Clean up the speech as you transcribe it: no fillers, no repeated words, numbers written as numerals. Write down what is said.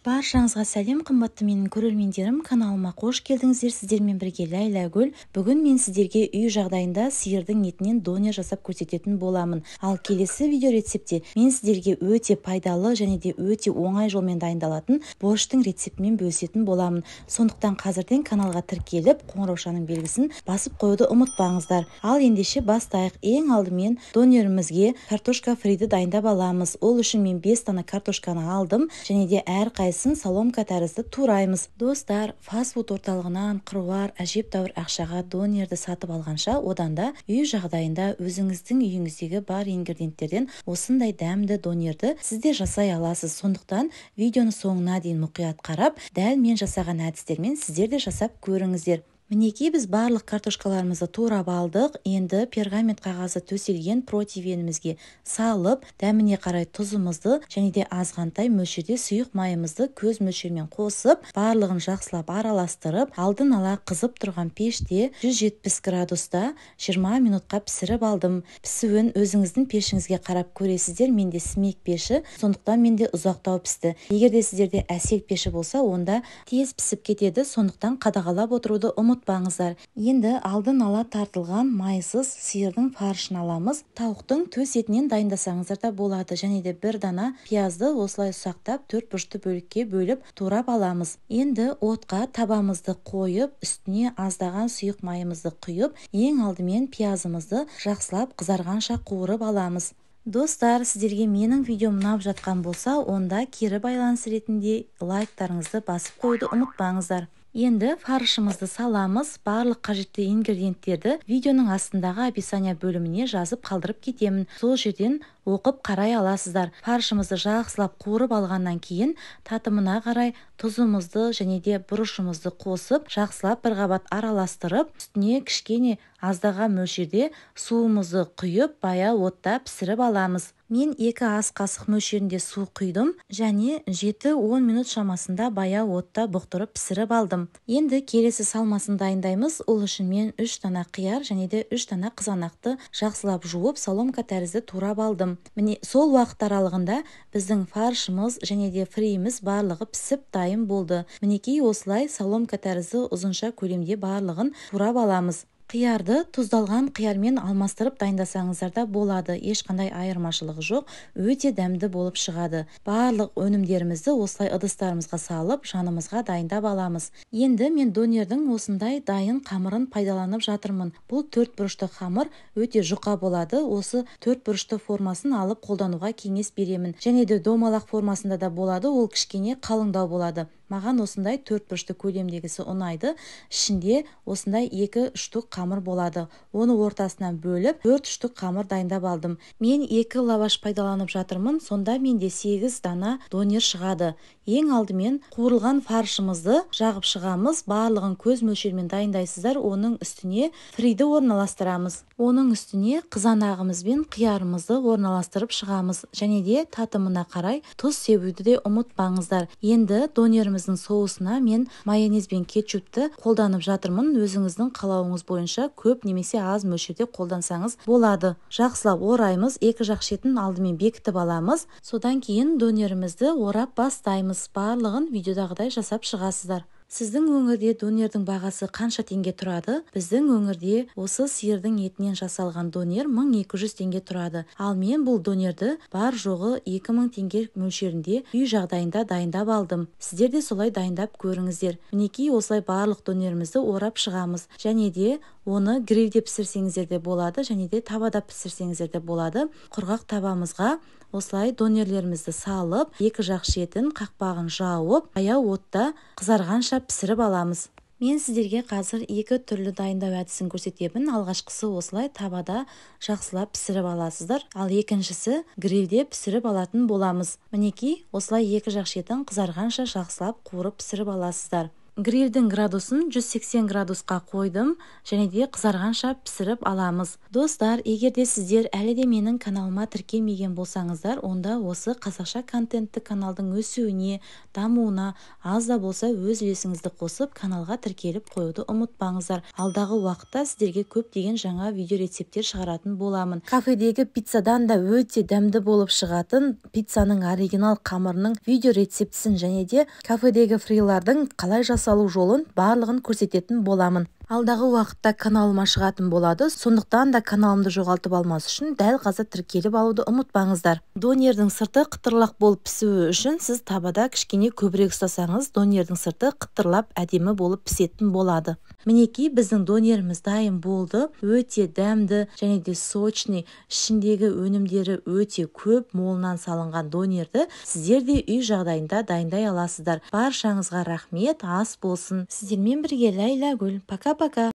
Баршаңызға сәлем, қымбатты менің көрермендерім, каналыма қош келдіңіздер. Сіздермен бірге Ләйләгүл. Бүгін мен сіздерге үй жағдайында сиырдың етінен донер жасап көрсететін боламын. Ал келесі видео рецепте мен сіздерге өте пайдалы және де өте оңай жолмен дайындалатын борщтың рецептімен бөлісетін боламын. Сондықтан қазірден каналға тіркеліп, қоңыраушаның белгісін басып қоюды ұмытпаңыздар. Ал ендеше бастайық. Ең алдымен донерімізге картошка фриді дайындап аламыз. Ол үшін мен 5 дана картошканы алдым және де әрқайсысын соломка тәрізді тураймыз. Достар, фастфуд орталығынан қыруар әжептәуір ақшаға донерді сатып алғанша, одан да үй жағдайында өзіңіздің үйіңіздегі бар ингредиенттерден осындай дәмді донерді сіз де жасай аласыз. Сондықтан видеоны соңына дейін мұқият қарап, дәл мен жасаған әдістермен сіздер де жасап көріңіздер. Мінекей біз барлық картошкаларымызды турап алдық. Енді пергамент қағазы төселген противенімізге салып, дәміне қарай тұзымызды және де азғантай мөлшерде сұйық майымызды көз мөлшермен қосып, барлығын жақсылап араластырып, алдын ала қызып тұрған пеште 170 градуста 20 минутқа пісіріп алдым. Пісуін өзіңіздің пешіңізге қарап көресіздер. Менде смек пеші, сондықтан менде ұзақтау пісті. Егер де сіздерде әсел пеші болса, онда тез пісіп кетеді. Сондықтан қадағалап отыруды ұмытпаңыздар. Енді алдын ала тартылған майсыз сиырдың фаршын аламыз. Тауықтың төс етінен дайындасаңыздар да болады. Және де бір дана пиязды осылай ұсақтап 4 бұрышты бөлікке бөліп турап аламыз. Енді отқа табамызды қойып, үстіне аздаған сұйық майымызды құйып, ең алдымен пиязымызды жақсылап қызарғанша қуырып аламыз. Достар, сіздерге менің видеом ұнап жатқан болса, онда кері байланыс ретінде лайктарыңызды басып қойды ұмытпаңыздар. Енді фаршымызды саламыз. Барлық қажетті ингредиенттерді видеоның астындағы описание бөліміне жазып қалдырып кетемін. Сол жерден оқып қарай аласыздар. Фаршымызды жақсылап қуырып алғаннан кейін татымына қарай тұзымызды және де бұрышымызды қосып, жақсылап бір қабат араластырып, үстіне кішкене аздаған мөлшерде суымызды құйып, баяу отта пісіріп аламыз. Мен 2 ас қасық мөлшерінде су құйдым және 7-10 минут шамасында баяу отта бұқтырып пісіріп алдым. Енді келесі салмасын дайындаймыз. Ол үшін мен 3 дана қияр және де 3 дана қызанақты жақсылап жуып, соломка тәрізді турап алдым. Міне сол уақыт аралығында біздің фаршымыз және де фриіміз барлығы пісіп дайын болды. Мінекей осылай соломка тәрізді ұзынша көлемде барлығын турап аламыз. Қиярды тұздалған қиярмен алмастырып дайындасаңыздар да болады. Ешқандай айырмашылығы жоқ, өте дәмді болып шығады. Барлық өнімдерімізді осылай ыдыстарымызға салып, жанымызға дайындап аламыз. Енді мен донердің осындай дайын қамырын пайдаланып жатырмын. Бұл 4 бұрышты қамыр өте жұқа болады. Осы 4 бұрышты формасын алып қолдануға кеңес беремін. Және де домалақ формасында да болады, ол кішкене қалыңдау болады. Маған осындай 4 бұрышты көлемдегісі ұнайды. Ішінде осындай 2 штук қамыр болады. Оны ортасынан бөліп 4 штук қамыр дайындап алдым. Мен 2 лаваш пайдаланып жатырмын. Сонда менде 8 дана донер шығады. Ең алдымен қуырылған фаршымызды жағып шығамыз. Барлығын көз мөлшермен дайындайсыздар. Оның үстіне фриді орналастырамыз. Оның үстіне қызанағымыз бен қиярымызды орналастырып шығамыз. Және де татымына қарай тұз себуді де ұмытпаңыздар. Енді донеріміздің соусына мен майонез бен кетчупты қолданып жатырмын. Өзіңіздің қалауыңыз бойынша көп немесе аз мөлшерде қолдансаңыз болады. Жақсылап ораймыз. Екі жақ шетін алдымен бекітіп аламыз. Содан кейін донерімізді орап бастаймыз. Барлығын видеодағыдай жасап шығасыздар. Сіздің өңірде донердің бағасы қанша теңге тұрады? Біздің өңірде осы сиырдың етінен жасалған донер 1200 теңге тұрады. Ал мен бұл донерді бар жоғы 2000 теңге мөлшерінде үй жағдайында дайындап алдым. Сіздер де солай дайындап көріңіздер. Мінекей осылай барлық донерімізді орап шығамыз. Және де оны грильде пісірсеңіздер де болады, және де табада пісірсеңіздер де болады. Құрғақ табамызға осылай донерлерімізді салып, екі жақ шетін қақпағын жауып, баяу отта қызарғанша пісіріп аламыз. Мен сіздерге қазір 2 түрлі дайындау әдісін көрсетемін. Алғашқысы осылай табада жақсылап пісіріп аласыздар, ал екіншісі грильде пісіріп алатын боламыз. Мінекей осылай екі жақ шетін қызарғанша жақсылап қуырып пісіріп аласыздар. Грильдің градусын 180 градусқа қойдым және де қызарғанша пісіріп аламыз. Достар, егерде сіздер әлі де менің каналыма тіркелмеген болсаңыздар, онда осы қазақша контентті каналдың өсуіне, дамуына аз да болса өз үлесіңізді қосып, каналға тіркеліп қоюды ұмытпаңыздар. Алдағы уақытта сіздерге көптеген жаңа видео рецептер шығаратын боламын. Кафедегі пиццадан да өте дәмді болып шығатын пиццаның оригинал қамырының видео рецептісін және де кафедегі фрилардың қалай жасалу жолын барлығын көрсететін боламын. Алдағы уақытта каналыма шығатын болады, сондықтан да каналымды жоғалтып алмас үшін дәл қазір тіркеліп алуды ұмытпаңыздар. Донердің сырты қытырлақ болып пісуі үшін сіз табада кішкене көбірек ұстасаңыз, донердің сырты қытырлап әдемі болып пісетін болады. Мінекей, біздің донеріміз дайын болды. Өте дәмді және де сочный, ішіндегі өнімдері өте көп, молынан салынған донерді сіздер де үй жағдайында дайындай аласыздар. Баршаңызға рахмет, ас болсын. Сіздермен бірге Ләйләгүл. Пока-пока.